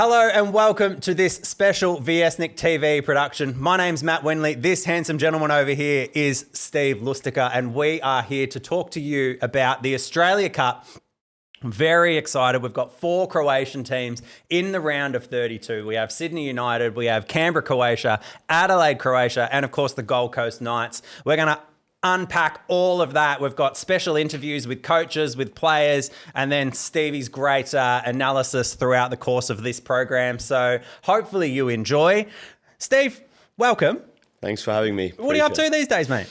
Hello and welcome to this special Vjesnik TV production. My name's Matt Windley. This handsome gentleman over here is Steven Lustica, and we are here to talk to you about the Australia Cup. I'm very excited. We've got 4 Croatian teams in the round of 32. We have Sydney United, we have Canberra Croatia, Adelaide Croatia, and of course the Gold Coast Knights. We're going to unpack all of that. We've got special interviews with coaches, with players, and then Stevie's great analysis throughout the course of this program. So hopefully you enjoy. Steve, welcome. Thanks for having me. What are you up to these days, mate?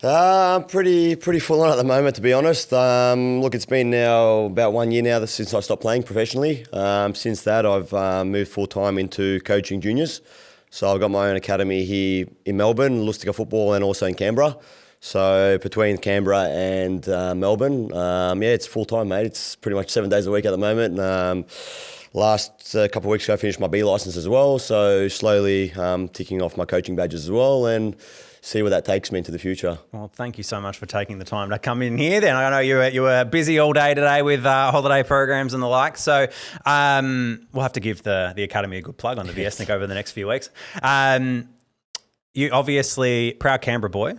I'm pretty full on at the moment, to be honest. Look, it's been now about 1 year now since I stopped playing professionally. Since that, I've moved full-time into coaching juniors. So I've got my own academy here in Melbourne, Lustica Football, and also in Canberra. So between Canberra and Melbourne, it's full-time, mate. It's pretty much 7 days a week at the moment. Last couple of weeks ago, I finished my B licence as well. So slowly ticking off my coaching badges as well and see where that takes me into the future. Well, thank you so much for taking the time to come in here. Then I know you were busy all day today with holiday programs and the like. So we'll have to give the academy a good plug on the Vjesnik over the next few weeks. You obviously, proud Canberra boy,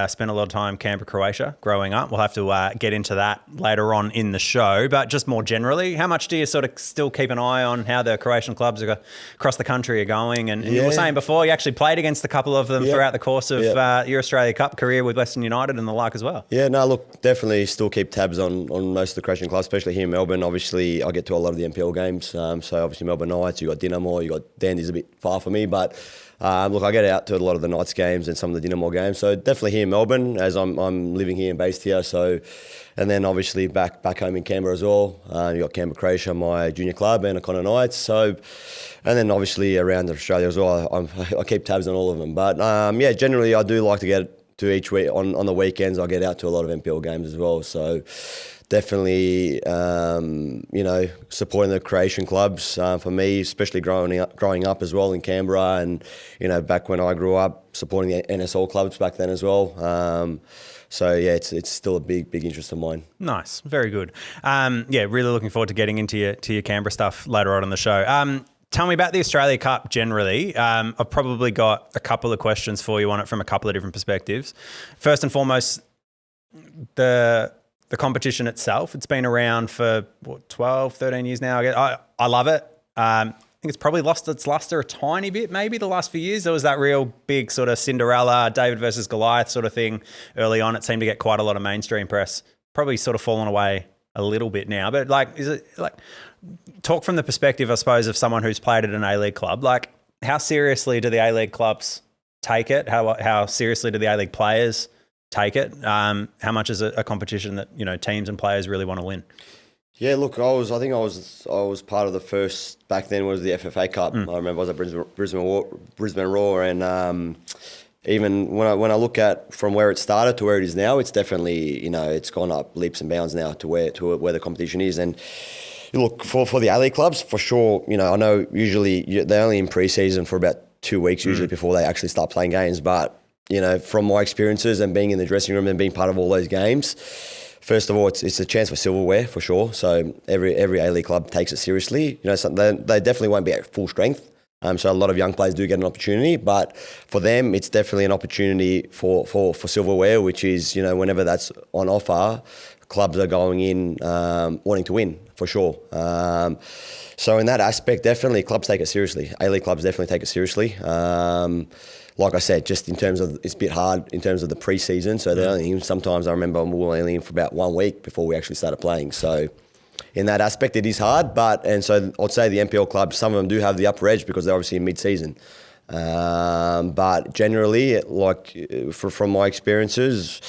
spent a lot of time Canberra, Croatia growing up. We'll have to get into that later on in the show. But just more generally, how much do you sort of still keep an eye on how the Croatian clubs across the country are going? And you were saying before, you actually played against a couple of them throughout the course of your Australia Cup career with Western United and the like as well. Yeah, no, look, definitely still keep tabs on most of the Croatian clubs, especially here in Melbourne. Obviously, I get to a lot of the NPL games. So obviously Melbourne Knights, you got Dinamo, you got Dandy's a bit far for me, but look, I get out to a lot of the Knights games and some of the Dinamo games. So definitely here in Melbourne, as I'm living here and based here. So, and then obviously back home in Canberra as well. You got Canberra Croatia, my junior club, and O'Connor Knights. So, and then obviously around Australia as well. I keep tabs on all of them. But generally I do like to get to each week on the weekends. I get out to a lot of NPL games as well. So definitely, supporting the Croatian clubs for me, especially growing up as well in Canberra, and back when I grew up, supporting the NSL clubs back then as well. It's still a big interest of mine. Nice, very good. Really looking forward to getting into your Canberra stuff later on in the show. Tell me about the Australia Cup generally. I've probably got a couple of questions for you on it from a couple of different perspectives. First and foremost, the competition itself. It's been around for 12, 13 years now. I love it. I think it's probably lost its luster a tiny bit, maybe the last few years. There was that real big sort of Cinderella, David versus Goliath sort of thing early on. It seemed to get quite a lot of mainstream press. Probably sort of fallen away a little bit now. But talk from the perspective, I suppose, of someone who's played at an A-League club. Like, how seriously do the A-League clubs take it? How seriously do the A-League players take it? How much is it a competition that teams and players really want to win? Yeah, look, I think I was part of the first, back then was the FFA Cup. I remember I was at Brisbane Roar, and even when I look at from where it started to where it is now, it's definitely it's gone up leaps and bounds now to where the competition is. And look, for the A-League clubs, for sure, I know usually they're only in pre-season for about 2 weeks usually before they actually start playing games, but from my experiences and being in the dressing room and being part of all those games, first of all, it's a chance for silverware for sure. So every A-League club takes it seriously. So they definitely won't be at full strength. So a lot of young players do get an opportunity, but for them, it's definitely an opportunity for silverware, which is whenever that's on offer, clubs are going in wanting to win for sure. So in that aspect, definitely clubs take it seriously. A-League clubs definitely take it seriously. Like I said, just in terms of, it's a bit hard in terms of the pre-season. So sometimes I remember we were only in for about 1 week before we actually started playing. So in that aspect, it is hard. So I'd say the NPL clubs, some of them do have the upper edge because they're obviously in mid-season. But generally, from my experiences,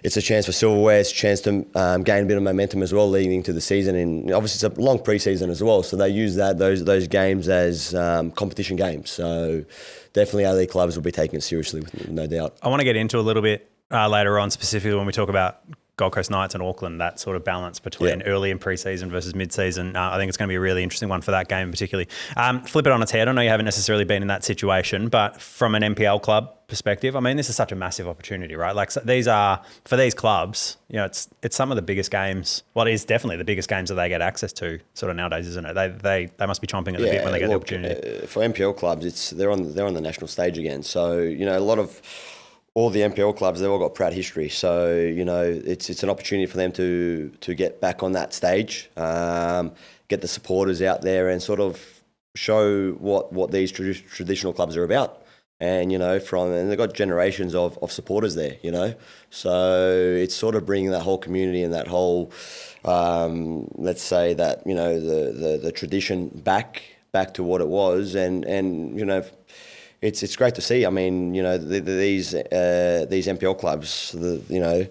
it's a chance for silverware. It's a chance to gain a bit of momentum as well leading into the season. And obviously, it's a long pre-season as well. So they use those games as competition games. So definitely A-League clubs will be taking it seriously, no doubt. I want to get into a little bit later on, specifically when we talk about Gold Coast Knights and Auckland, that sort of balance between early in pre-season versus mid-season. I think it's going to be a really interesting one for that game particularly. Flip it on its head. I know you haven't necessarily been in that situation, but from an NPL club perspective, I mean, this is such a massive opportunity, right? Like, so these are, for these clubs, you know, it's some of the biggest games. Well, it is definitely the biggest games that they get access to sort of nowadays, isn't it? They must be chomping at the bit when they get the opportunity. For NPL clubs, they're on the national stage again. So, you know, all the NPL clubs, they've all got proud history. So, you know, it's an opportunity for them to get back on that stage, get the supporters out there and sort of show what these traditional clubs are about. And, you know, and they've got generations of supporters there, you know. So it's sort of bringing that whole community and that whole, let's say that, you know, the tradition back to what it was. And you know, it's great to see. I mean, you know, these NPL clubs, you know,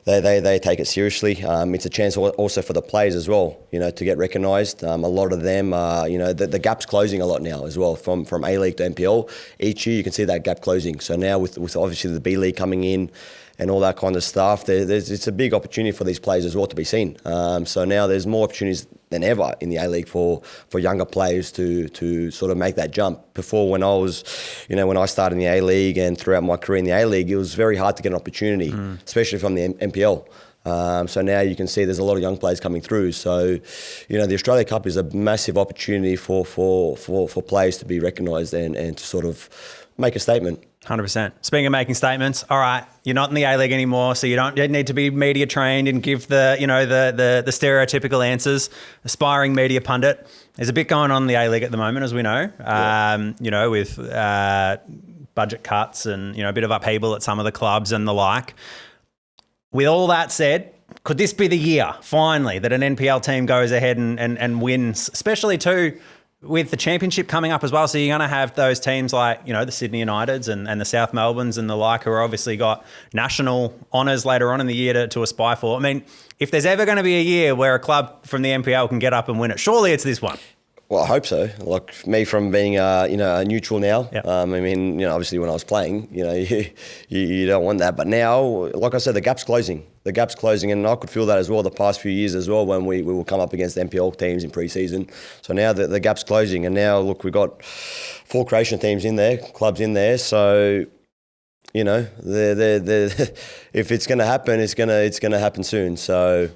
they take it seriously. It's a chance also for the players as well, you know, to get recognised. A lot of them are, you know, the gap's closing a lot now as well from A-League to NPL. Each year you can see that gap closing. So now with obviously the B-League coming in and all that kind of stuff, it's a big opportunity for these players as well to be seen. So now there's more opportunities than ever in the A-League for younger players to sort of make that jump. Before, when I started in the A-League and throughout my career in the A-League, it was very hard to get an opportunity, especially from the NPL. So now you can see there's a lot of young players coming through. So, you know, the Australia Cup is a massive opportunity for players to be recognised and to sort of make a statement. 100%. Speaking of making statements, all right, you're not in the A-League anymore, so you don't need to be media trained and give the stereotypical answers. Aspiring media pundit. There's a bit going on in the A-League at the moment, as we know. You know, with budget cuts and, you know, a bit of upheaval at some of the clubs and the like. With all that said, could this be the year, finally, that an NPL team goes ahead and wins, especially too with the championship coming up as well? So you're going to have those teams like, you know, the Sydney Uniteds and the South Melbournes and the like, who are obviously got national honours later on in the year to aspire for. I mean, if there's ever going to be a year where a club from the NPL can get up and win it, surely it's this one. Well, I hope so. Like me, from being a neutral now. Yep. I mean, you know, obviously when I was playing, you know, you don't want that. But now, like I said, the gap's closing. The gap's closing, and I could feel that as well the past few years as well when we will come up against NPL teams in pre-season. So now the gap's closing, and now look, we've got 4 Croatian teams in there, clubs in there. So, you know, if it's going to happen, it's going to happen soon. So,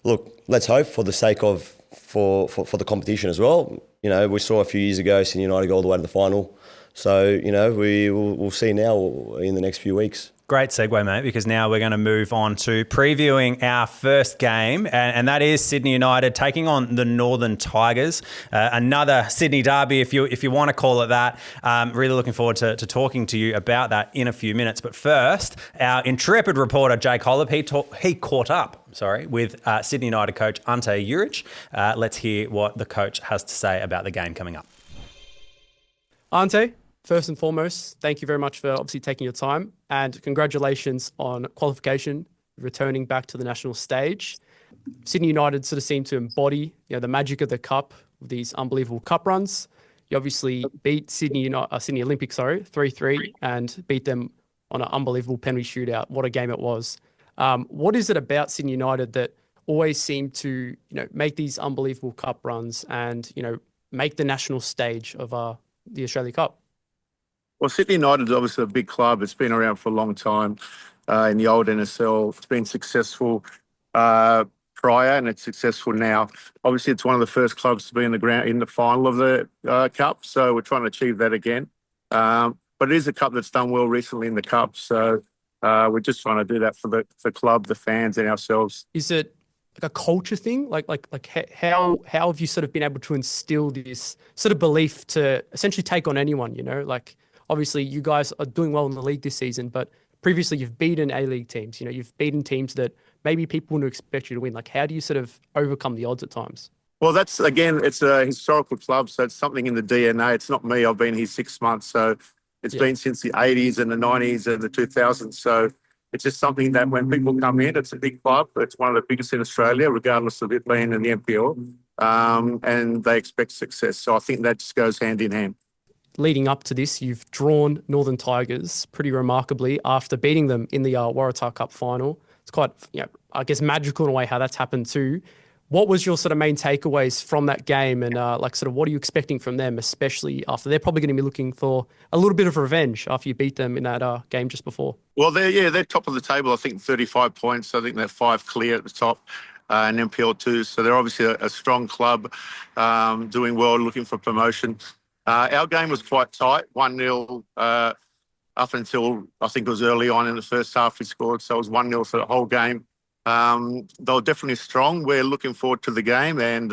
look, let's hope for the sake of for the competition as well. You know, we saw a few years ago Sydney United go all the way to the final. So, you know, we'll see now in the next few weeks. Great segue, mate, because now we're going to move on to previewing our first game, and that is Sydney United taking on the Northern Tigers. Another Sydney derby, if you want to call it that. Really looking forward to talking to you about that in a few minutes. But first, our intrepid reporter, Jake Hollop, he caught up with Sydney United coach Ante Juric. Let's hear what the coach has to say about the game coming up. Ante, first and foremost, thank you very much for obviously taking your time, and congratulations on qualification, returning back to the national stage. Sydney United sort of seem to embody, you know, the magic of the cup with these unbelievable cup runs. You obviously beat Sydney Olympic, 3-3, and beat them on an unbelievable penalty shootout. What a game it was. What is it about Sydney United that always seem to, you know, make these unbelievable cup runs and, you know, make the national stage of the Australia Cup? Well, Sydney United is obviously a big club. It's been around for a long time in the old NSL. It's been successful prior, and it's successful now. Obviously, it's one of the first clubs to be in the final of the Cup, so we're trying to achieve that again. But it is a cup that's done well recently in the Cup, so we're just trying to do that for the club, the fans, and ourselves. Is it like a culture thing? Like how have you sort of been able to instill this sort of belief to essentially take on anyone? You know, like, obviously, you guys are doing well in the league this season, but previously you've beaten A-League teams. You know, you've beaten teams that maybe people wouldn't expect you to win. Like, how do you sort of overcome the odds at times? Well, it's a historical club, so it's something in the DNA. It's not me. I've been here 6 months, so it's been since the 80s and the 90s and the 2000s. So it's just something that when people come in, it's a big club. It's one of the biggest in Australia, regardless of it being in the NPL, and they expect success. So I think that just goes hand in hand. Leading up to this, you've drawn Northern Tigers pretty remarkably after beating them in the Waratah Cup final. it's quite, I guess, magical in a way how that's happened too. What was your sort of main takeaways from that game, and what are you expecting from them, especially after they're probably going to be looking for a little bit of revenge after you beat them in that game just before? Well, they're top of the table. I think 35 points. I think they're 5 clear at the top, and NPL 2. So they're obviously a strong club, doing well, looking for promotion. Our game was quite tight, 1-0 up until I think it was early on in the first half we scored. So it was 1-0 for the whole game. They were definitely strong. We're looking forward to the game, and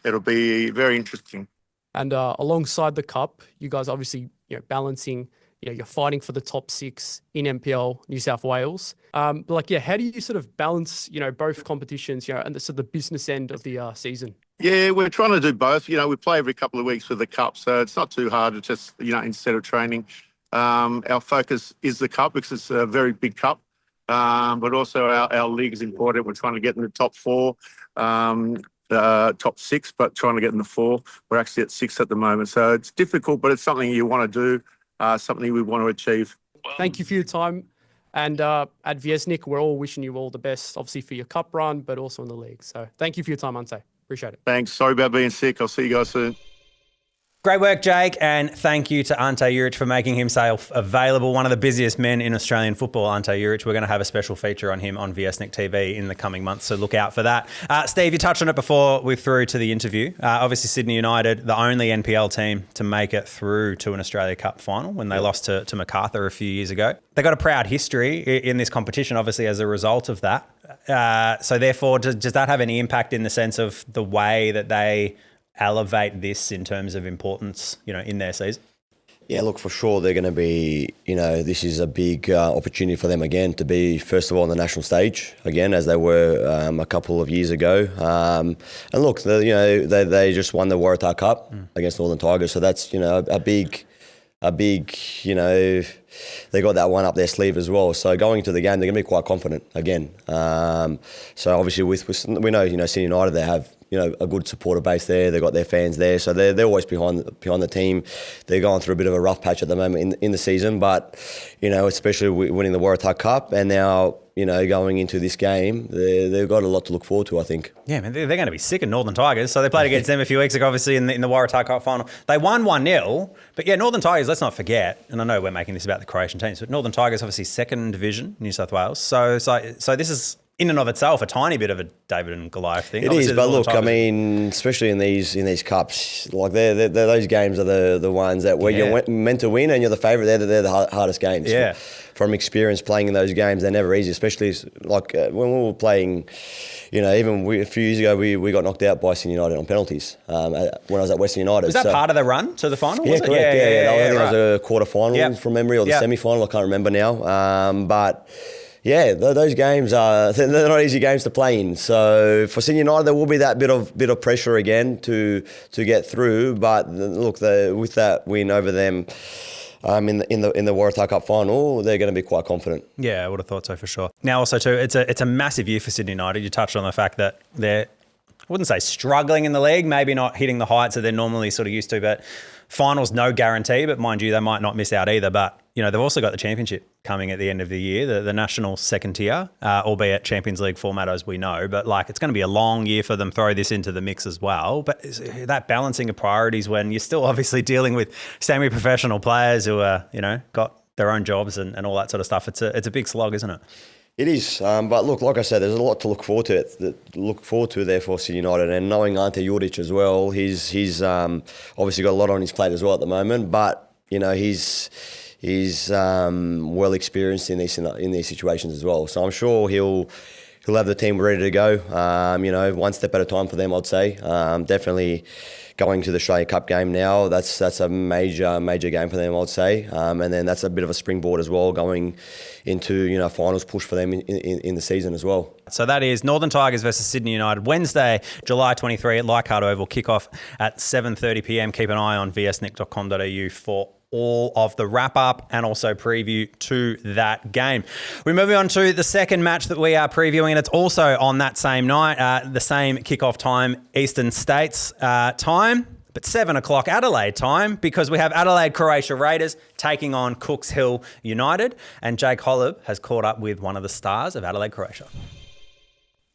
it'll be very interesting. And alongside the cup, you guys obviously balancing. You're fighting for the top 6 in NPL New South Wales. How do you sort of balance both competitions, and the business end of the season? Yeah, we're trying to do both. We play every couple of weeks with the cup, so it's not too hard. It's just instead of training, our focus is the cup because it's a very big cup. But also our league is important. We're trying to get in the top 4, top 6, but trying to get in the 4. We're actually at 6 at the moment. So it's difficult, but it's something you want to do, something we want to achieve. Thank you for your time. And at Vjesnik, we're all wishing you all the best, obviously for your cup run, but also in the league. So thank you for your time, Ante. Appreciate it. Thanks. Sorry about being sick. I'll see you guys soon. Great work, Jake, and thank you to Ante Juric for making himself available. One of the busiest men in Australian football, Ante Juric. We're going to have a special feature on him on Vjesnik TV in the coming months, so look out for that. Steve, you touched on it before we threw to the interview. Obviously, Sydney United, the only NPL team to make it through to an Australia Cup final when they lost to MacArthur a few years ago. They got a proud history in this competition, obviously, as a result of that. So therefore, does that have any impact in the sense of the way that they elevate this in terms of importance, in their season? Yeah, look, for sure they're going to be, this is a big opportunity for them again to be, first of all, on the national stage again, as they were a couple of years ago. And look, they just won the Waratah Cup against Northern Tigers, so that's, a big, they got that one up their sleeve as well. So going into the game, they're going to be quite confident again. So obviously we know, Sydney United, they have, a good supporter base there. They've got their fans there. So they're always behind the team. They're going through a bit of a rough patch at the moment in the season, but, especially winning the Waratah Cup and now, going into this game, they've got a lot to look forward to, I think. Yeah, man, they're going to be sick of Northern Tigers. So they played against them a few weeks ago, obviously, in the Waratah Cup final. They won 1-0, but yeah, Northern Tigers, let's not forget, and I know we're making this about the Croatian teams, but Northern Tigers, obviously, 2nd Division, New South Wales. So this is, in and of itself, a tiny bit of a David and Goliath thing. It is, but look, especially in these cups, like they're those games are the ones that where you're meant to win and you're the favourite. They're the hardest games. Yeah. From experience playing in those games, they're never easy. Especially like when we were playing, a few years ago we got knocked out by Sydney United on penalties when I was at Western United. Was that part of the run to the final? Yeah, was it? Correct. Yeah. I think right. it was a quarter final from memory, or the semi final. I can't remember now. But yeah, those games they're not easy games to play in. So for Sydney United, there will be that bit of pressure again to get through. But look, with that win over them in the Waratah Cup final, they're going to be quite confident. Yeah, I would have thought so for sure. Now also too, it's a massive year for Sydney United. You touched on the fact that they're, I wouldn't say struggling in the league, maybe not hitting the heights that they're normally sort of used to, but finals no guarantee. But mind you, they might not miss out either. But they've also got the championship coming at the end of the year, the national second tier, albeit Champions League format as we know. But it's going to be a long year for them. Throw this into the mix as well. But that balancing of priorities when you're still obviously dealing with semi-professional players who are got their own jobs and all that sort of stuff. It's a big slog, isn't it? It is, but look, like I said, there's a lot to look forward to there for Sydney United, and knowing Ante Juric as well, he's obviously got a lot on his plate as well at the moment, but he's well experienced in these situations as well. So I'm sure he'll have the team ready to go. One step at a time for them, I'd say. Definitely going to the Australia Cup game now. That's a major game for them, I'd say. And then that's a bit of a springboard as well, going into finals push for them in the season as well. So that is Northern Tigers versus Sydney United, Wednesday, July 23 at Leichhardt Oval, kick-off at 7:30 p.m. Keep an eye on vsnick.com.au for all of the wrap-up and also preview to that game. We're moving on to the second match that we are previewing, and it's also on that same night, the same kick-off time, Eastern States time. but 7 o'clock Adelaide time, because we have Adelaide Croatia Raiders taking on Cooks Hill United, and Jake Holub has caught up with one of the stars of Adelaide Croatia.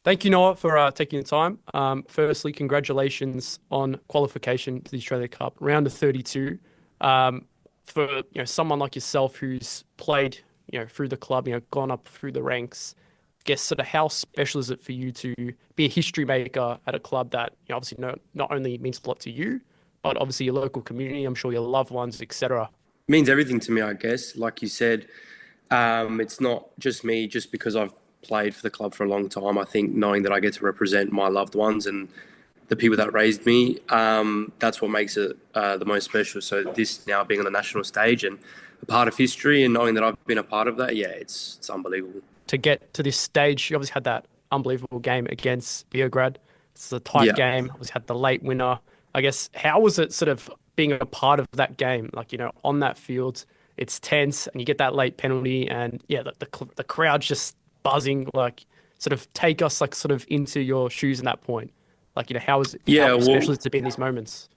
Thank you, Noah, for taking the time. Firstly, congratulations on qualification to the Australia Cup, round of 32. For someone like yourself who's played through the club, gone up through the ranks, I guess sort of how special is it for you to be a history maker at a club that obviously not only means a lot to you, but obviously your local community, I'm sure your loved ones, etc. Means everything to me, I guess. Like you said, it's not just me, just because I've played for the club for a long time. I think knowing that I get to represent my loved ones and the people that raised me, that's what makes it the most special. So this now being on the national stage and a part of history, and knowing that I've been a part of that, it's unbelievable. To get to this stage, you obviously had that unbelievable game against Beograd. It's a tight game. Obviously had the late winner. I guess, how was it sort of being a part of that game? Like, on that field, it's tense and you get that late penalty and the crowd's just buzzing. Like, sort of take us like sort of into your shoes in that point. Like, how was it? How special is it to be in these moments?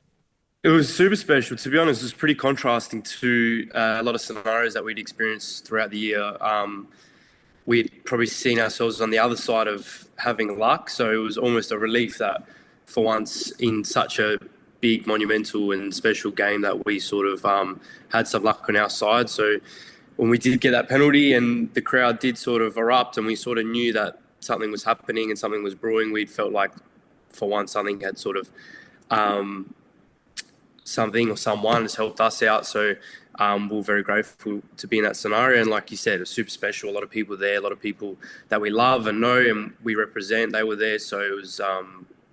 It was super special. To be honest, it was pretty contrasting to a lot of scenarios that we'd experienced throughout the year. We'd probably seen ourselves on the other side of having luck. So it was almost a relief that for once in such a big, monumental and special game that we sort of had some luck on our side. So when we did get that penalty and the crowd did sort of erupt and we sort of knew that something was happening and something was brewing, we'd felt like for once something had sort of something or someone has helped us out. So we're very grateful to be in that scenario. And like you said, it was super special. A lot of people there, a lot of people that we love and know and we represent, they were there. So it was,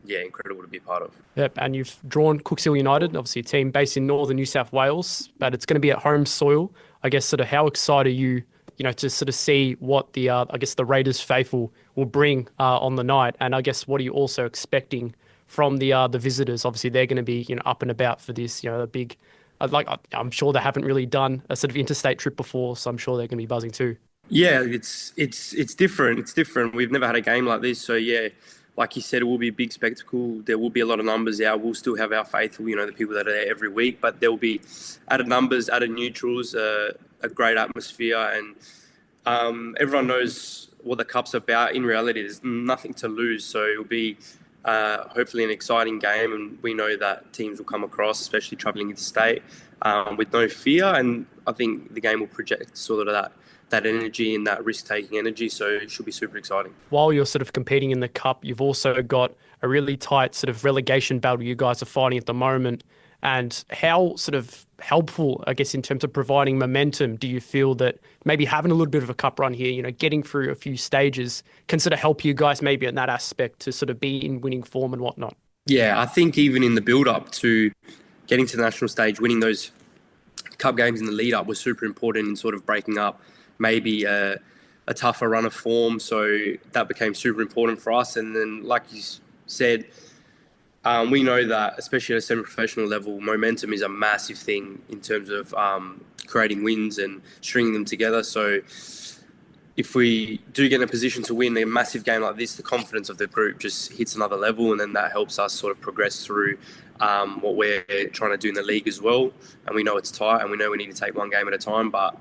incredible to be a part of. Yep, and you've drawn Cooks Hill United, obviously a team based in northern New South Wales, but it's going to be at home soil. I guess sort of how excited are you, to sort of see what the, the Raiders faithful will bring on the night? And I guess what are you also expecting from the visitors? Obviously, they're going to be up and about for this, a big. I'm sure they haven't really done a sort of interstate trip before, so I'm sure they're going to be buzzing too. Yeah, it's different. It's different. We've never had a game like this, so like you said, it will be a big spectacle. There will be a lot of numbers out. We'll still have our faithful, the people that are there every week, but there will be added numbers, added neutrals, a great atmosphere, and everyone knows what the Cup's about. In reality, there's nothing to lose, so it'll be hopefully an exciting game, and we know that teams will come across, especially travelling interstate, with no fear, and I think the game will project sort of that energy and that risk-taking energy, so it should be super exciting. While you're sort of competing in the Cup, you've also got a really tight sort of relegation battle you guys are fighting at the moment, and how sort of helpful, I guess, in terms of providing momentum, do you feel that maybe having a little bit of a Cup run here, getting through a few stages can sort of help you guys maybe in that aspect to sort of be in winning form and whatnot? Yeah, I think even in the build-up to getting to the national stage, winning those Cup games in the lead-up was super important in sort of breaking up maybe a tougher run of form. So that became super important for us. And then, like you said, we know that, especially at a semi-professional level, momentum is a massive thing in terms of creating wins and stringing them together. So if we do get in a position to win a massive game like this, the confidence of the group just hits another level, and then that helps us sort of progress through what we're trying to do in the league as well. And we know it's tight, and we know we need to take one game at a time, but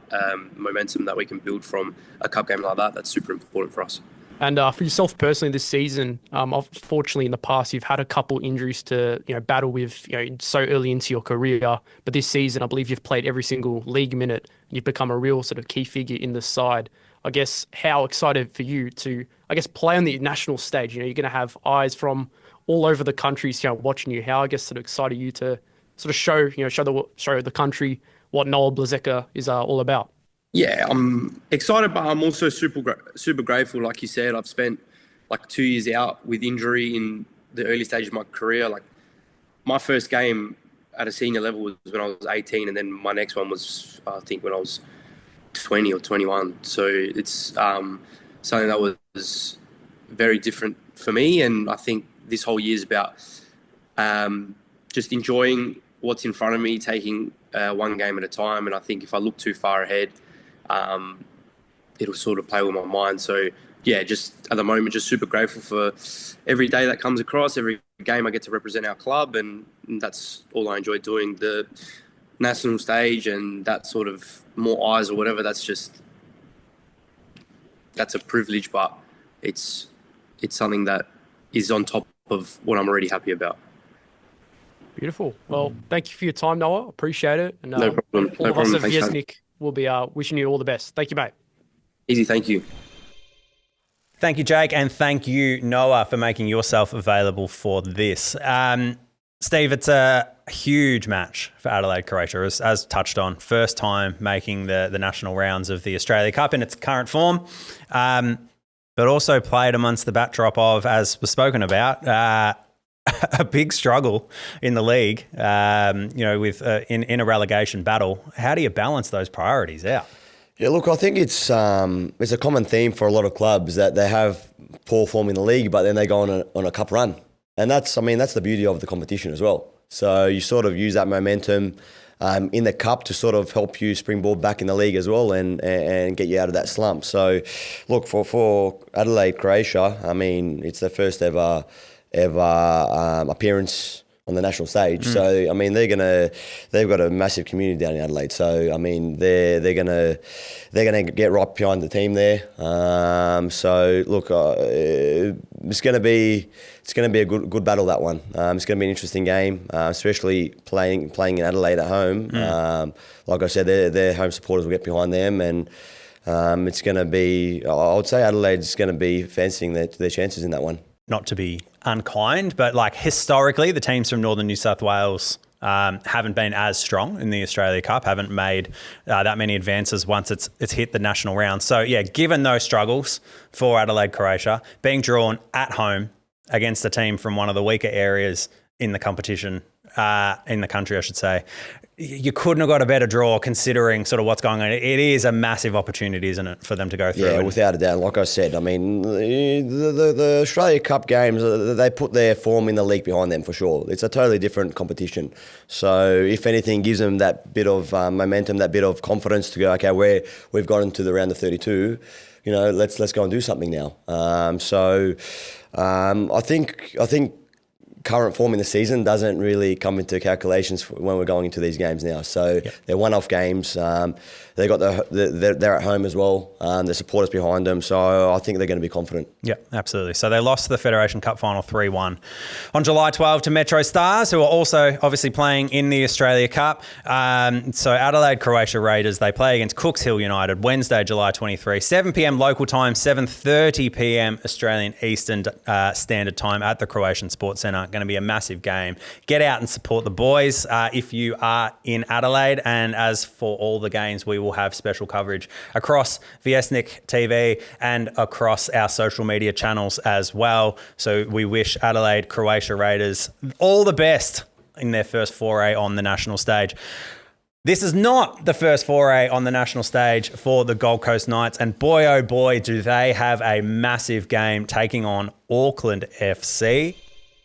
momentum that we can build from a Cup game like that, that's super important for us. And for yourself personally this season, unfortunately in the past you've had a couple injuries to battle with so early into your career, but this season I believe you've played every single league minute. You've become a real sort of key figure in the side. I guess how excited for you to play on the national stage? You're going to have eyes from all over the country watching you. How sort of excited you to sort of show the country what Noah Blazeka is all about? Yeah, I'm excited, but I'm also super grateful. Like you said, I've spent like 2 years out with injury in the early stage of my career. Like my first game at a senior level was when I was 18, and then my next one was, I think, when I was 20 or 21. So it's something that was very different for me. And I think this whole year is about just enjoying what's in front of me, taking one game at a time. And I think if I look too far ahead, it'll sort of play with my mind. So yeah, just at the moment, just super grateful for every day that comes across, every game I get to represent our club, and that's all I enjoy doing. The national stage and that sort of more eyes or whatever, that's a privilege, but it's something that is on top of what I'm already happy about. Beautiful. Well, thank you for your time, Noah. Appreciate it. And No problem. all of us at Vjesnik will be wishing you all the best. Thank you, mate. Easy, thank you. Thank you, Jake, and thank you, Noah, for making yourself available for this. Steve, it's a huge match for Adelaide Croatia, as touched on. First time making the national rounds of the Australia Cup in its current form, but also played amongst the backdrop of, as was spoken about, a big struggle in the league, with in a relegation battle. How do you balance those priorities out? Yeah, look, I think it's a common theme for a lot of clubs that they have poor form in the league, but then they go on a cup run. And that's the beauty of the competition as well. So you sort of use that momentum in the cup to sort of help you springboard back in the league as well and get you out of that slump. So, look, for Adelaide Croatia, it's their first ever appearance on the national stage. So, they've got a massive community down in Adelaide. So, they're gonna get right behind the team there. So, look, it's gonna be a good battle, that one. It's gonna be an interesting game, especially playing in Adelaide at home. Like I said, their home supporters will get behind them, and it's gonna be. I would say Adelaide's gonna be fancying their chances in that one. Not to be unkind, but like historically, the teams from Northern New South Wales haven't been as strong in the Australia Cup, haven't made that many advances once it's hit the national round. So, yeah, given those struggles for Adelaide Croatia, being drawn at home against a team from one of the weaker areas in the competition, in the country, I should say, you couldn't have got a better draw considering sort of what's going on. It is a massive opportunity, isn't it, for them to go through? Yeah, without a doubt. Like I said, the Australia Cup games, they put their form in the league behind them for sure. It's a totally different competition. So if anything, gives them that bit of momentum, that bit of confidence to go, okay, we've gotten to the round of 32, let's go and do something now. I think current form in the season doesn't really come into calculations when we're going into these games now. So they're one-off games. They're at home as well. The supporters behind them. So I think they're going to be confident. Yeah, absolutely. So they lost the Federation Cup final 3-1 on July 12 to Metro Stars, who are also obviously playing in the Australia Cup. So Adelaide Croatia Raiders, they play against Cooks Hill United Wednesday, July 23, 7 p.m. local time, 7:30 p.m. Australian Eastern Standard Time at the Croatian Sports Centre. Going to be a massive game. Get out and support the boys if you are in Adelaide. And as for all the games, we will have special coverage across Vjesnik TV and across our social media channels as well. So we wish Adelaide Croatia Raiders all the best in their first foray on the national stage. This is not the first foray on the national stage for the Gold Coast Knights, and boy, oh boy, do they have a massive game taking on Auckland FC.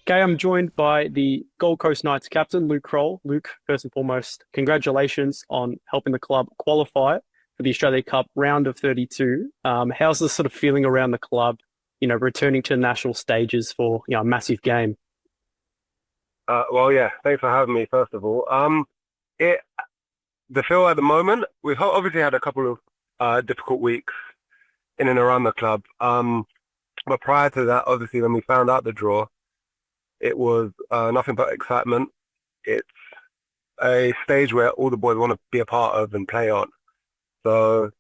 Okay, I'm joined by the Gold Coast Knights captain, Luke Croll. Luke, first and foremost, congratulations on helping the club qualify for the Australia Cup round of 32. How's the sort of feeling around the club, returning to the national stages for a massive game? Thanks for having me, first of all. The feel at the moment, we've obviously had a couple of difficult weeks in and around the club. But prior to that, obviously, when we found out the draw, it was nothing but excitement. It's a stage where all the boys want to be a part of and play on. So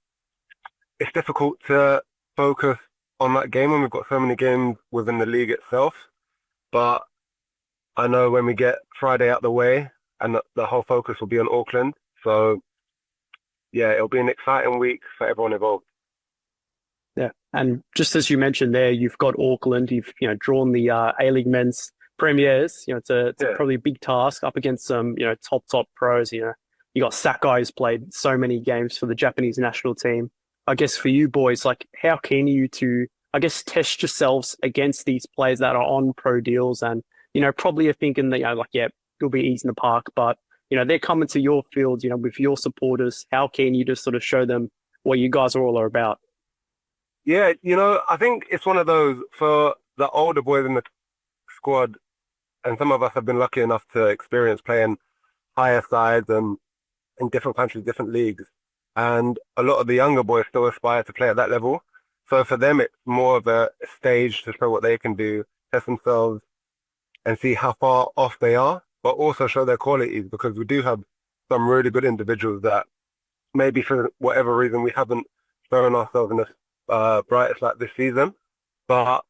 it's difficult to focus on that game when we've got so many games within the league itself. But I know when we get Friday out the way, and the whole focus will be on Auckland. So, yeah, it'll be an exciting week for everyone involved. Yeah, and just as you mentioned there, you've got Auckland. You've drawn the A-League men's premiers. It's probably a big task up against some top pros. You got Sakai, who's played so many games for the Japanese national team. I guess for you boys, like, how keen are you to, test yourselves against these players that are on pro deals and probably are thinking that it'll be easy in the park, but they're coming to your field, with your supporters. How keen you to sort of show them what you guys are all about? Yeah, I think it's one of those for the older boys in the squad, and some of us have been lucky enough to experience playing higher sides and in different countries, different leagues. And a lot of the younger boys still aspire to play at that level. So for them, it's more of a stage to show what they can do, test themselves, and see how far off they are, but also show their qualities, because we do have some really good individuals that maybe for whatever reason we haven't thrown ourselves in the brightest light this season. But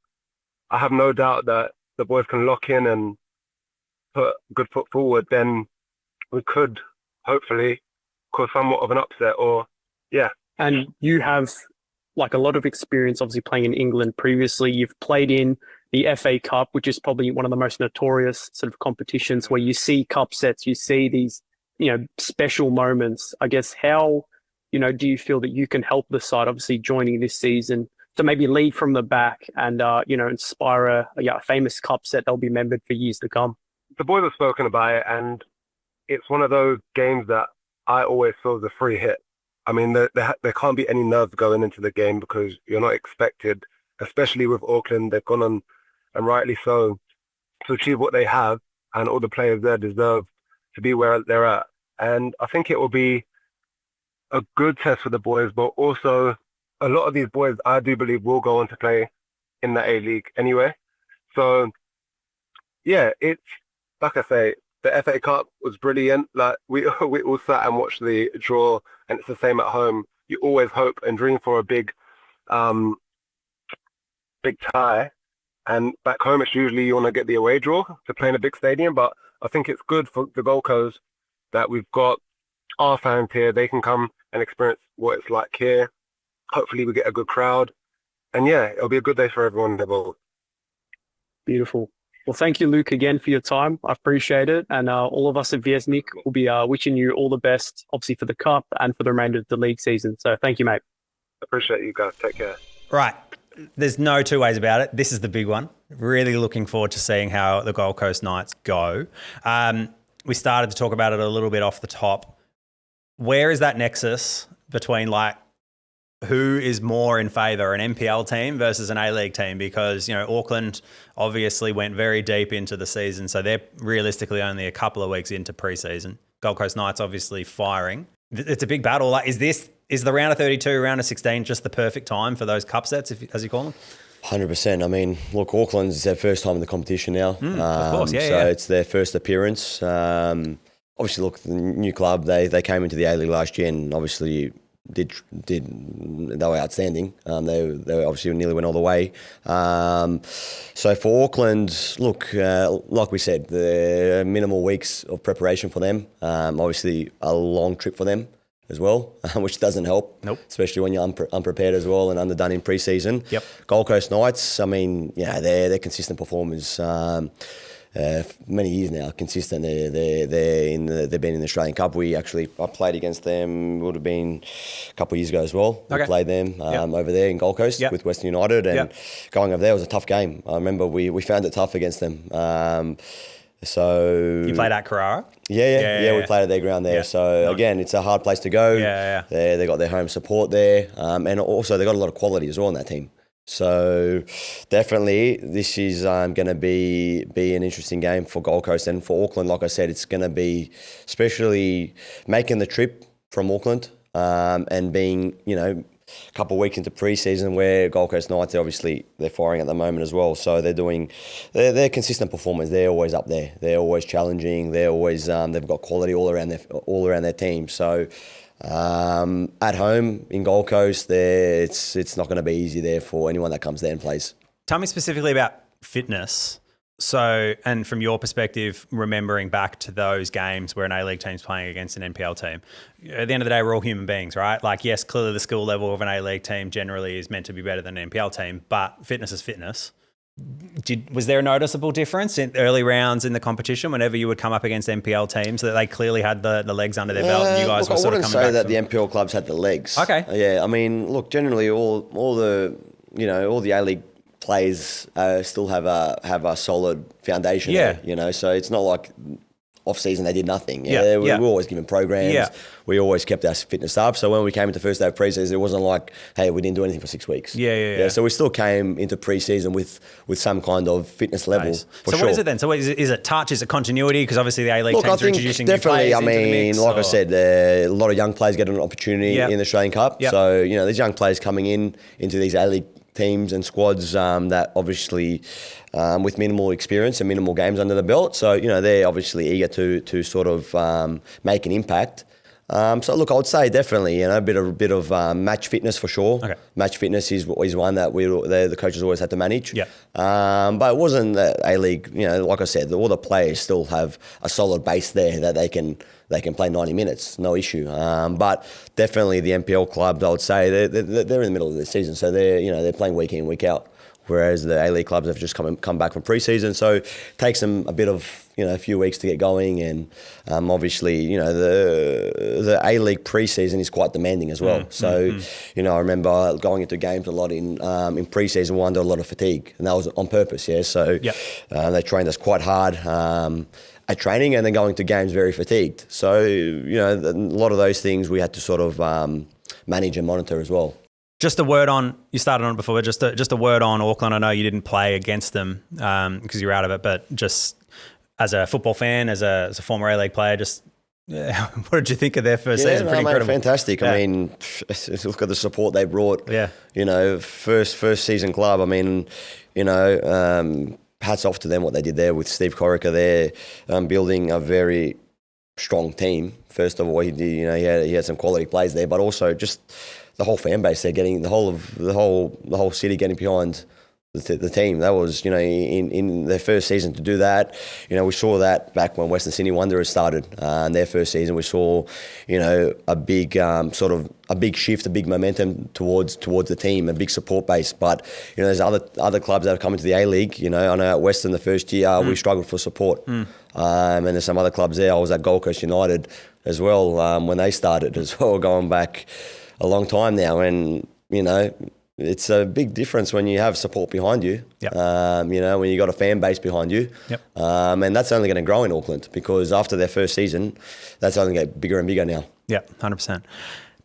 I have no doubt that the boys can lock in and put a good foot forward, then we could hopefully cause somewhat of an upset or, yeah. And you have like a lot of experience, obviously playing in England previously. You've played in the FA Cup, which is probably one of the most notorious sort of competitions where you see cup sets, you see these, special moments. I guess how, do you feel that you can help the side, obviously joining this season, to maybe lead from the back and, inspire a famous cup set that'll be remembered for years to come? The boys have spoken about it, and it's one of those games that I always feel is a free hit. I mean, there can't be any nerves going into the game because you're not expected, especially with Auckland. They've gone on, and rightly so, to achieve what they have, and all the players there deserve to be where they're at. And I think it will be a good test for the boys, but also a lot of these boys, I do believe, will go on to play in the A-League anyway. So, yeah, it's, like I say, the FA Cup was brilliant. Like we all sat and watched the draw, and it's the same at home. You always hope and dream for a big tie, and back home it's usually you want to get the away draw to play in a big stadium. But I think it's good for the Gold Coast that we've got our fans here. They can come and experience what it's like here. Hopefully we get a good crowd, and yeah, it'll be a good day for everyone involved. Beautiful. Well, thank you, Luke, again for your time. I appreciate it. And all of us at Vjesnik will be wishing you all the best, obviously, for the Cup and for the remainder of the league season. So thank you, mate. Appreciate you guys. Take care. Right. There's no two ways about it. This is the big one. Really looking forward to seeing how the Gold Coast Knights go. We started to talk about it a little bit off the top. Where is that nexus between who is more in favour, an NPL team versus an A-League team? Because, Auckland obviously went very deep into the season, so they're realistically only a couple of weeks into pre-season. Gold Coast Knights obviously firing. It's a big battle. Is the round of 32, round of 16 just the perfect time for those cup sets, as you call them? 100%. I mean, look, Auckland's their first time in the competition now. Of course, so it's their first appearance. Obviously, look, the new club, they came into the A-League last year and obviously they were outstanding. They obviously nearly went all the way. So for Auckland, look, like we said, the minimal weeks of preparation for them. Obviously, a long trip for them as well, which doesn't help. Nope. Especially when you're unprepared as well and underdone in pre-season. Yep. Gold Coast Knights, I mean, they're consistent performers. Many years now, consistent. They've been in the Australian Cup. I played against them. Would have been a couple of years ago as well. Okay. We played them over there in Gold Coast with Western United, and going over there was a tough game. I remember we found it tough against them. So you played at Carrara? Yeah, we played at their ground there. Yeah. So again, it's a hard place to go. They got their home support there, and also they got a lot of quality as well in that team. So definitely this is going to be an interesting game for Gold Coast, and for Auckland, like I said, it's going to be especially making the trip from Auckland and being, a couple of weeks into pre-season where Gold Coast Knights, they're firing at the moment as well. So they're consistent performers. They're always up there. They're always challenging. They're always they've got quality all around their team. So at home in Gold Coast, it's not going to be easy there for anyone that comes there and plays. Tell me specifically about fitness. So, and from your perspective, remembering back to those games where an A-League team's playing against an NPL team, at the end of the day, we're all human beings, right? Yes, clearly the skill level of an A-League team generally is meant to be better than an NPL team, but fitness is fitness. Was there a noticeable difference in early rounds in the competition whenever you would come up against NPL teams that they clearly had the legs under their belt and you guys were sort of coming back? I wouldn't say that the NPL clubs had the legs. Okay. Yeah, I mean, look, generally all the A-League players still have a solid foundation there, so it's not like off season they did nothing. Yeah, We were always given programs. Yeah. We always kept our fitness up. So when we came into first day of preseason, it wasn't like, hey, we didn't do anything for 6 weeks. Yeah. So we still came into preseason with some kind of fitness level. Nice. For So sure. what is it then? So is it touch? Is it continuity? Because obviously the A-League Look, I teams are think introducing definitely. new players into the mix, Like I or- said, a lot of young players get an opportunity Yep. in the Australian Cup. Yep. So these young players coming into these A-League teams and squads that obviously with minimal experience and minimal games under the belt. So they're obviously eager to sort of make an impact. So look, I would say definitely, a bit of match fitness for sure. Okay. Match fitness is one that the coaches always had to manage. Yeah. But it wasn't that A-League. Like I said, all the players still have a solid base there that they can play 90 minutes, no issue. But definitely the NPL clubs, I would say, they're in the middle of the season, so they're playing week in, week out. Whereas the A-League clubs have just come back from pre-season, so it takes them a bit of a few weeks to get going, and obviously the A-League pre-season is quite demanding as well. So I remember going into games a lot in pre-season, we under a lot of fatigue, and that was on purpose. Yeah, so they trained us quite hard at training, and then going to games very fatigued. So a lot of those things we had to sort of manage and monitor as well. Just a word on, you started on it before, just a word on Auckland. I know you didn't play against them because you're out of it, but just as a football fan, as a former A-League player, just what did you think of their first season? Pretty incredible. Fantastic. Yeah. I mean, look at the support they brought. Yeah. First season club. I mean, hats off to them what they did there with Steve Corica there, building a very strong team. First of all, he had some quality players there, but also just the whole fan base. They're getting the whole city getting behind the team. That was in their first season to do that. We saw that back when Western Sydney Wanderers started in their first season. We saw a big a big shift, a big momentum towards the team, a big support base. But there's other clubs that have come into the A-League. I know at Western the first year we struggled for support, and there's some other clubs there. I was at Gold Coast United as well when they started as well, going back a long time now, and it's a big difference when you have support behind you. Yep. When you got a fan base behind you. Yep. And that's only going to grow in Auckland, because after their first season, that's only going to get bigger and bigger now. Yeah, 100%.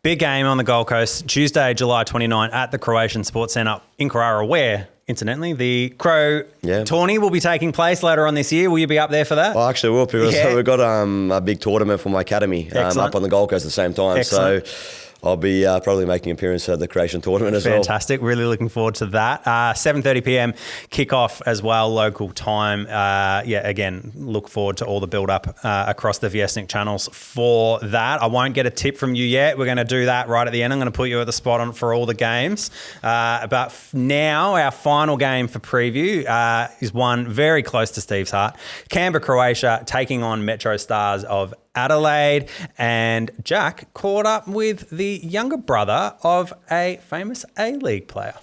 Big game on the Gold Coast, Tuesday, July 29 at the Croatian Sports Centre in Carrara, where, incidentally, the Crow tourney will be taking place later on this year. Will you be up there for that? I actually will, because we've got a big tournament for my academy up on the Gold Coast at the same time. Excellent. So I'll be probably making an appearance at the Croatian tournament as well. Fantastic. Really looking forward to that. 7:30 p.m. kickoff as well, local time. Again, look forward to all the build-up across the Vjesnik channels for that. I won't get a tip from you yet. We're going to do that right at the end. I'm going to put you at the spot on for all the games. But now, our final game for preview is one very close to Steve's heart. Canberra Croatia taking on Metro Stars of Adelaide, and Jack caught up with the younger brother of a famous A-League player.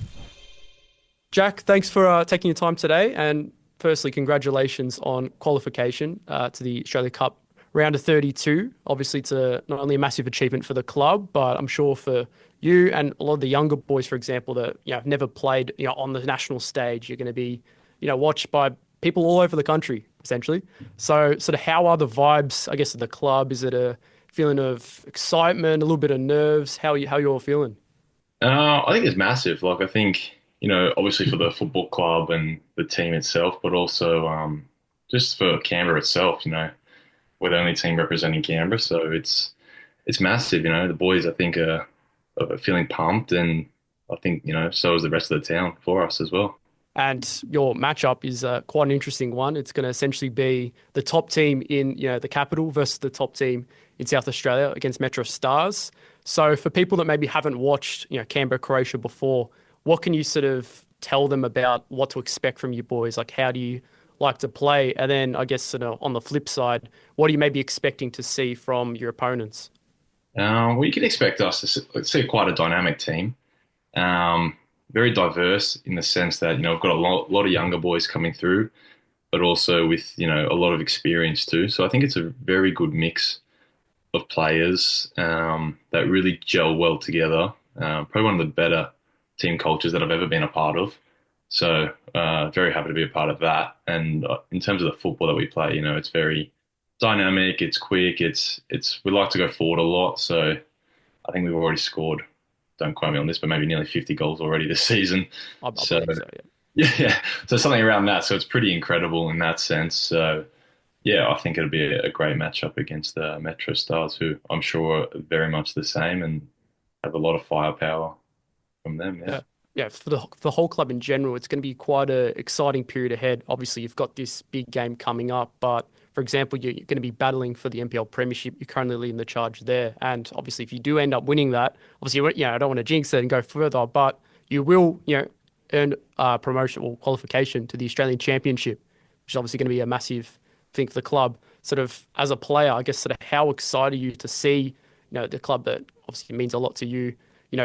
Jack, thanks for taking your time today, and firstly, congratulations on qualification to the Australia Cup round of 32. Obviously, it's not only a massive achievement for the club, but I'm sure for you and a lot of the younger boys, for example, that have never played on the national stage, you're going to be watched by people all over the country, essentially. So sort of how are the vibes, I guess, of the club? Is it a feeling of excitement, a little bit of nerves? How you all feeling? I think it's massive. Like, I think, obviously for the football club and the team itself, but also just for Canberra itself, we're the only team representing Canberra. So it's massive, the boys, I think, are feeling pumped, and I think, so is the rest of the town for us as well. And your matchup is quite an interesting one. It's going to essentially be the top team in the capital versus the top team in South Australia against Metro Stars. So for people that maybe haven't watched Canberra Croatia before, what can you sort of tell them about what to expect from you boys? Like, how do you like to play? And then I guess sort of on the flip side, what are you maybe expecting to see from your opponents? Well, you can expect us to see quite a dynamic team. Very diverse in the sense that, we've got a lot of younger boys coming through, but also with, a lot of experience too. So I think it's a very good mix of players that really gel well together. Probably one of the better team cultures that I've ever been a part of. So very happy to be a part of that. And in terms of the football that we play, it's very dynamic. It's quick. We like to go forward a lot. So I think we've already scored. Don't quote me on this, but maybe nearly 50 goals already this season. I believe so, Yeah. So something around that. So it's pretty incredible in that sense. So yeah, I think it'll be a great matchup against the Metro Stars, who I'm sure are very much the same and have a lot of firepower from them. Yeah. Yeah, for the whole club in general, it's going to be quite an exciting period ahead. Obviously, you've got this big game coming up, but for example, you're going to be battling for the NPL Premiership. You're currently leading the charge there, and obviously, if you do end up winning that, obviously, I don't want to jinx it and go further, but you will, earn promotion or qualification to the Australian Championship, which is obviously going to be a massive thing for the club. Sort of as a player, I guess, sort of how excited are you to see, the club that obviously means a lot to you,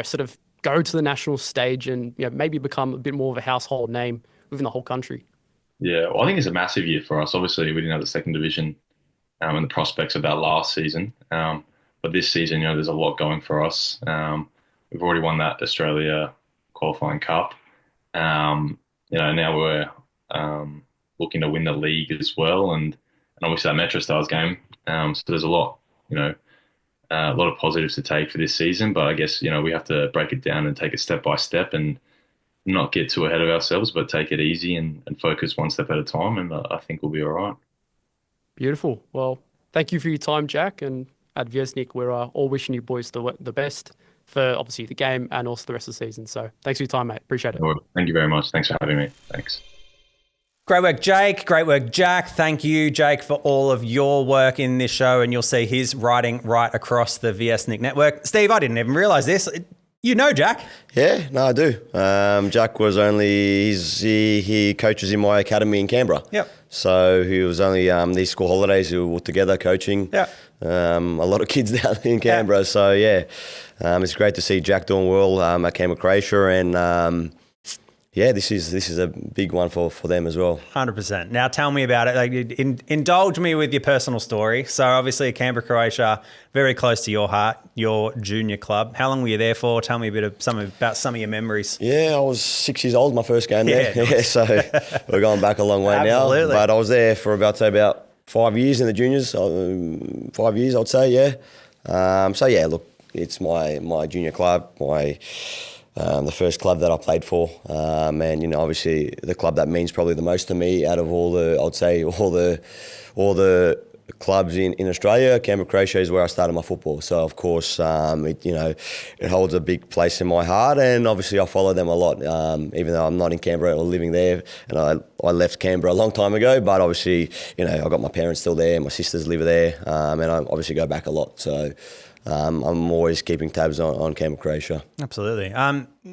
sort of go to the national stage and maybe become a bit more of a household name within the whole country? Yeah, well, I think it's a massive year for us. Obviously, we didn't have the second division and the prospects of that last season. But this season, there's a lot going for us. We've already won that Australia qualifying cup. Now we're looking to win the league as well, and obviously that Metro Stars game. So there's a lot of positives to take for this season. But I guess we have to break it down and take it step by step and not get too ahead of ourselves, but take it easy and focus one step at a time. And I think we'll be all right. Beautiful. Well, thank you for your time, Jack. And at Vjesnik, we're all wishing you boys the best for obviously the game and also the rest of the season. So thanks for your time, mate. Appreciate it. Thank you very much. Thanks for having me. Thanks. Great work, Jake. Great work, Jack. Thank you, Jake, for all of your work in this show. And you'll see his writing right across the Vjesnik network. Steve, I didn't even realise this. You know Jack? Yeah, no, I do. Jack was he coaches in my academy in Canberra. Yep. So he was only these school holidays we were together coaching. Yeah. A lot of kids down in Canberra. Yeah. So yeah, it's great to see Jack doing well at Canberra Croatia, and this is a big one for them as well. 100%. Now tell me about it. Like, indulge me with your personal story. So obviously Canberra Croatia, very close to your heart, your junior club. How long were you there for? Tell me a bit about some of your memories. Yeah, I was 6 years old my first game there. Yeah, nice. So we're going back a long way now. But I was there for about 5 years in the juniors. 5 years, I'd say. Yeah. Look, it's my junior club. The first club that I played for, and obviously the club that means probably the most to me out of all the clubs in Australia. Canberra Croatia is where I started my football, so of course it holds a big place in my heart, and obviously I follow them a lot, even though I'm not in Canberra or living there, and I left Canberra a long time ago, but obviously I got my parents still there, my sisters live there, and I obviously go back a lot, so. I'm always keeping tabs on Canberra Croatia. Absolutely.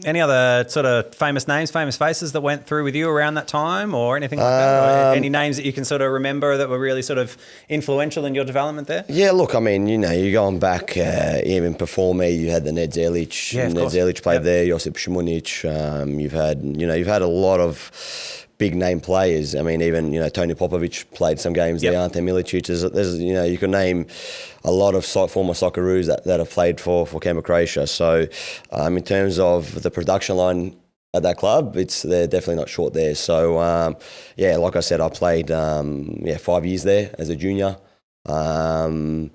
Any other sort of famous names, famous faces that went through with you around that time or anything like that? Or any names that you can sort of remember that were really sort of influential in your development there? Yeah, look, I mean, you're going back even before me, you had the Ned Zelic. Yeah, Ned Zelic played there, Josip Šimunić. You've had a lot of big name players. I mean, even Tony Popovic played some games there. Ante Milicic. There's you can name a lot of former Socceroos that have played for Canberra Croatia. So, in terms of the production line at that club, they're definitely not short there. So, like I said, I played 5 years there as a junior. Going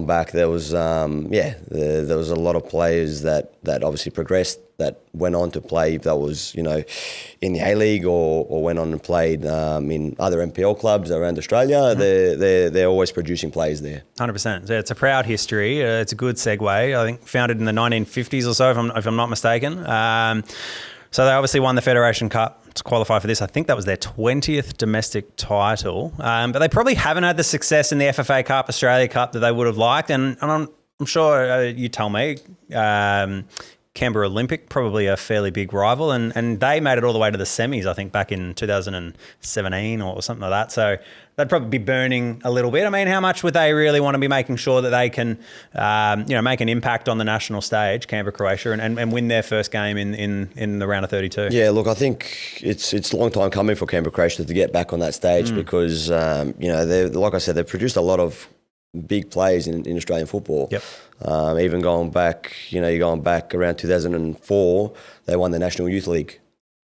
back, there was there was a lot of players that obviously progressed, that went on to play, that was in the A-League or went on and played in other NPL clubs around Australia. Mm-hmm. They're always producing players there. 100%. So it's a proud history. It's a good segue. I think founded in the 1950s or so, if I'm not mistaken. So they obviously won the Federation Cup to qualify for this. I think that was their 20th domestic title. But they probably haven't had the success in the FFA Cup, Australia Cup that they would have liked. And I'm sure you tell me, Canberra Olympic, probably a fairly big rival. And they made it all the way to the semis, I think, back in 2017 or something like that. So they'd probably be burning a little bit. I mean, how much would they really want to be making sure that they can, make an impact on the national stage, Canberra Croatia, and win their first game in the round of 32? Yeah, look, I think it's a long time coming for Canberra Croatia to get back on that stage because, like I said, they've produced a lot of big players in Australian football. Yep. Even going back, you're going back around 2004, they won the National Youth League.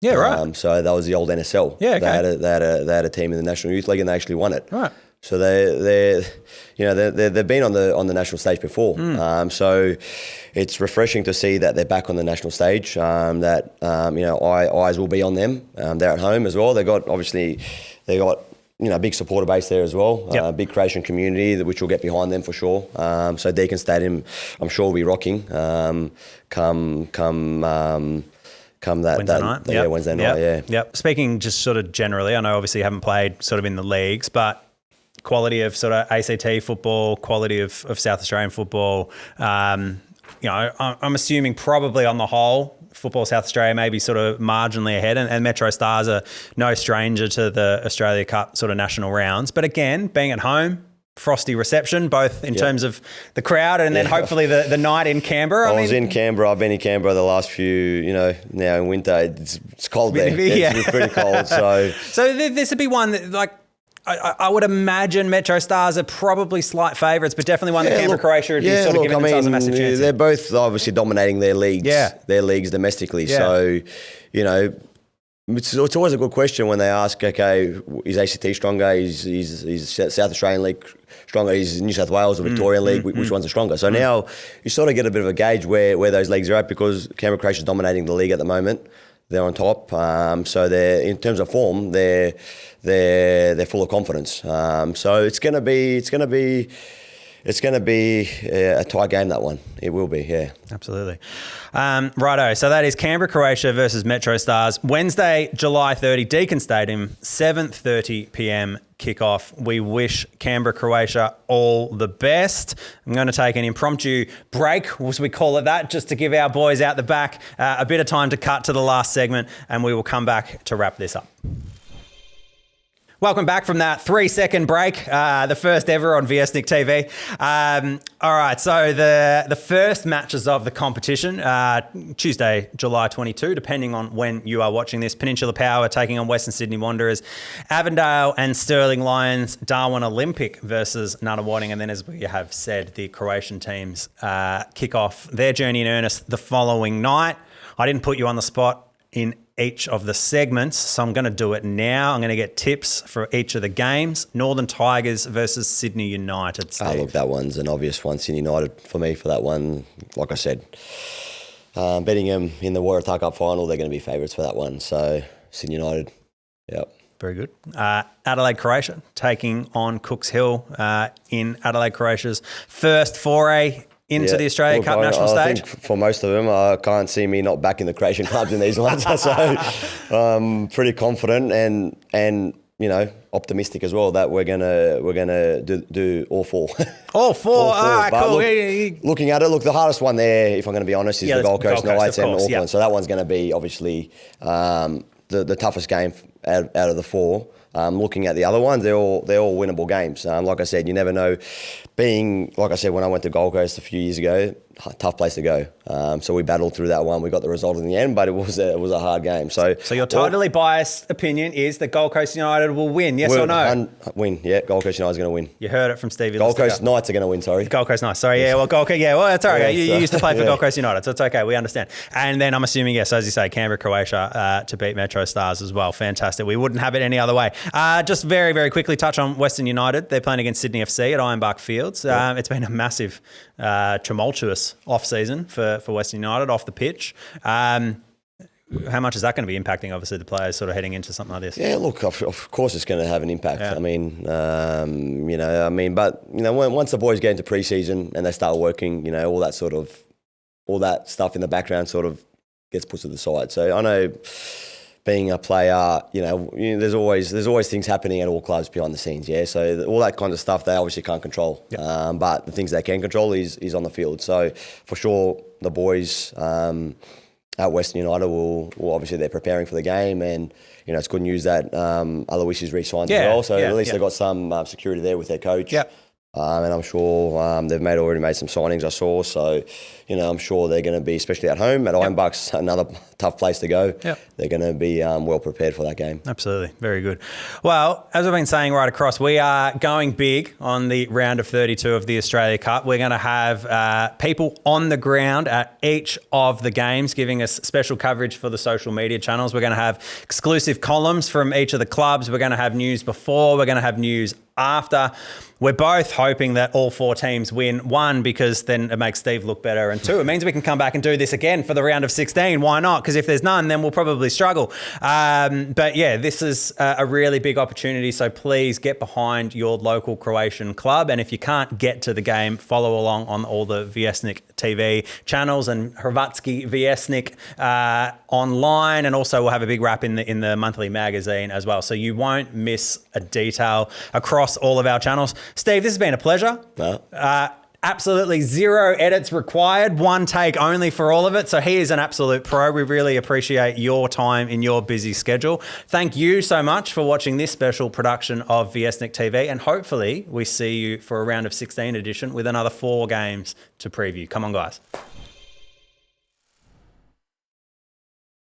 Yeah, right. So that was the old NSL. Yeah, okay. They had a team in the National Youth League and they actually won it. Right. So they've been on the national stage before. So it's refreshing to see that they're back on the national stage. Eyes will be on them. They're at home as well. They got a big supporter base there as well. Big Croatian community which will get behind them for sure. So Deakin Stadium, I'm sure will be rocking. Come that Wednesday night. Wednesday night. Yep. Speaking just sort of generally, I know obviously you haven't played sort of in the leagues, but quality of sort of ACT football, quality of South Australian football. I'm assuming probably on the whole, Football South Australia maybe sort of marginally ahead, and Metro Stars are no stranger to the Australia Cup sort of national rounds. But again, being at home, frosty reception, both in terms of the crowd and then hopefully the night in Canberra. I was in Canberra. I've been in Canberra the last few, now in winter. It's cold there. It's pretty cold. So this would be one that, I would imagine Metro Stars are probably slight favourites, but definitely one that Canberra Croatia would be sort of giving themselves a massive chance. They're both obviously dominating their leagues, their leagues domestically. Yeah. So, it's always a good question when they ask, okay, is ACT stronger? Is South Australian League stronger? Is New South Wales or Victorian League? Which ones are stronger? So now you sort of get a bit of a gauge where those leagues are at, because Canberra Croatia is dominating the league at the moment. They're on top, so they're in terms of form, they're full of confidence. So it's going to be a tight game, that one. It will be, yeah. Absolutely. Righto. So that is Canberra Croatia versus Metro Stars. Wednesday, July 30, Deakin Stadium, 7:30 p.m. kickoff. We wish Canberra Croatia all the best. I'm going to take an impromptu break, as we call it that, just to give our boys out the back a bit of time to cut to the last segment, and we will come back to wrap this up. Welcome back from that 3-second break, the first ever on Vjesnik TV. All right, so the first matches of the competition, Tuesday, July 22, depending on when you are watching this. Peninsula Power taking on Western Sydney Wanderers, Avondale and Stirling Lions, Darwin Olympic versus Nunawading, and then, as we have said, the Croatian teams kick off their journey in earnest the following night. I didn't put you on the spot in each of the segments, so I'm going to do it now. I'm going to get tips for each of the games. Northern Tigers versus Sydney United, Steve. Look, that one's an obvious one. Sydney United for me for that one. Like I said, betting them in the Waratah Cup final, they're going to be favourites for that one. So Sydney United, yep. Very good. Adelaide Croatia taking on Cooks Hill in Adelaide Croatia's first foray into the Australia Cup national stage? I think for most of them, I can't see me not backing the Croatian clubs in these ones. So pretty confident and optimistic as well that we're gonna do all four. All four. All right, cool. Looking at it, the hardest one there, if I'm going to be honest, is the Gold Coast Knights and Auckland. Yeah. So that one's going to be obviously the toughest game out of the four. Looking at the other ones, they're all winnable games. Like I said, you never know. Like I said, when I went to Gold Coast a few years ago, tough place to go. So we battled through that one. We got the result in the end, but it was a hard game. So your totally biased opinion is that Gold Coast United will win, yes or no? Win, yeah. Gold Coast United's going to win. You heard it from Steven Lustica. Gold Coast Knights are going to win, sorry. Gold Coast Knights, sorry. Yeah, well, Gold Coast, well, that's all right. You used to play for Gold Coast United, so it's okay. We understand. And then I'm assuming, yes, as you say, Canberra Croatia to beat Metro Stars as well. Fantastic. We wouldn't have it any other way. Just very, very quickly touch on Western United. They're playing against Sydney FC at Ironbark Fields. It's been a massive, tumultuous off-season for Western United off the pitch. How much is that going to be impacting, obviously, the players sort of heading into something like this? Yeah, look, of course it's going to have an impact. Yeah. But once the boys get into pre-season and they start working, all that stuff in the background sort of gets put to the side. So I know, being a player, there's always things happening at all clubs behind the scenes. Yeah, so all that kind of stuff they obviously can't control. Yep. But the things they can control is on the field. So for sure, the boys at Western United will obviously they're preparing for the game, and it's good news that Alois is re-signed as well. So at least they've got some security there with their coach. Yep. And I'm sure they've already made some signings, I saw. So, I'm sure they're going to be, especially at home, at Ironbark's another tough place to go. Yep. They're going to be well prepared for that game. Absolutely. Very good. Well, as I've been saying right across, we are going big on the round of 32 of the Australia Cup. We're going to have people on the ground at each of the games giving us special coverage for the social media channels. We're going to have exclusive columns from each of the clubs. We're going to have news before. We're going to have news after. We're both hoping that all 4 teams win. 1, because then it makes Steve look better. And 2, it means we can come back and do this again for the round of 16. Why not? Because if there's none, then we'll probably struggle. But yeah, this is a really big opportunity. So please get behind your local Croatian club. And if you can't get to the game, follow along on all the Vjesnik TV channels and Hrvatski Vjesnik online. And also we'll have a big wrap in the monthly magazine as well. So you won't miss a detail across all of our channels. Steve, this has been a pleasure. No. Absolutely 0 edits required, 1 take only for all of it. So he is an absolute pro. We really appreciate your time in your busy schedule. Thank you so much for watching this special production of Vjesnik TV. And hopefully we see you for a round of 16 edition with another 4 games to preview. Come on, guys.